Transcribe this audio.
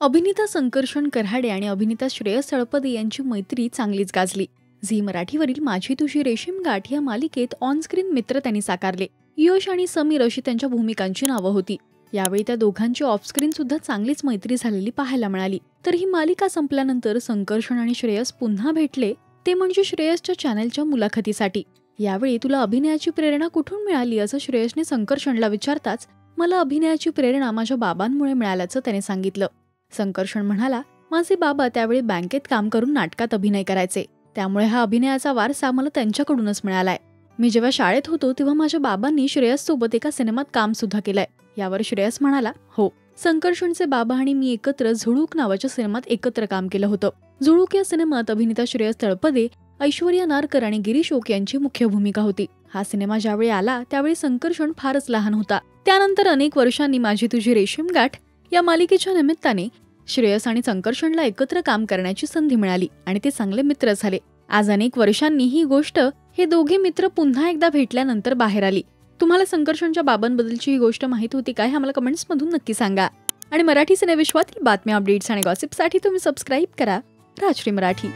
अभिनेता संकर्षण कराडे आणि अभिनेता श्रेयस तळपदे यांची मैत्री चांगलीच गाजली. झी मराठीवरील माझी तुझी रेशीम गाठ या मालिकेत ऑनस्क्रीन मित्र त्यांनी साकारले. यश आणि समीर अशी त्यांच्या भूमिकांची नावं होती. यावेळी त्या दोघांची ऑफस्क्रीन सुद्धा चांगलीच मैत्री झालेली पाहायला मिळाली. तर ही मालिका संपल्यानंतर संकर्षण आणि श्रेयस पुन्हा भेटले, ते म्हणजे श्रेयसच्या चॅनलच्या मुलाखतीसाठी. यावेळी तुला अभिनयाची प्रेरणा कुठून मिळाली असं श्रेयसने संकर्षणला विचारताच, मला अभिनयाची प्रेरणा माझ्या बाबांमुळे मिळाल्याचं त्याने सांगितलं. संकर्षण म्हणाला, माझे बाबा त्यावेळी बँकेत काम करून नाटकात अभिनय करायचे, त्यामुळे हा अभिनयाचा वारसा मला त्यांच्याकडूनच मिळालाय. मी जेव्हा शाळेत होतो तेव्हा माझ्या बाबांनी श्रेयस सोबत एका सिनेमात काम सुद्धा केलंय. यावर श्रेयस म्हणाला, हो, संकर्षणचे बाबा आणि मी एकत्र झुळूक नावाच्या सिनेमात एकत्र काम केलं होतं. झुळूक या सिनेमात अभिनेता श्रेयस तळपदे, ऐश्वर्या नारकर आणि गिरीश ओक यांची मुख्य भूमिका होती. हा सिनेमा ज्यावेळी आला त्यावेळी संकर्षण फारच लहान होता. त्यानंतर अनेक वर्षांनी माझी तुझी रेशीम गाठ या मालिकेच्या निमित्ताने श्रेयस आणि संकर्षणला एकत्र काम करण्याची संधी मिळाली आणि ते चांगले मित्र झाले. आज अनेक वर्षांनी ही गोष्ट हे दोघे मित्र पुन्हा एकदा भेटल्यानंतर बाहेर आली. तुम्हाला संकर्षणच्या बाबांबद्दलची ही गोष्ट माहिती होती काय? आम्हाला कमेंट्स मधून नक्की सांगा. आणि मराठी सिनेविश्वातील बातम्या, अपडेट्स आणि गॉसिपसाठी तुम्ही सबस्क्राईब करा राजश्री मराठी.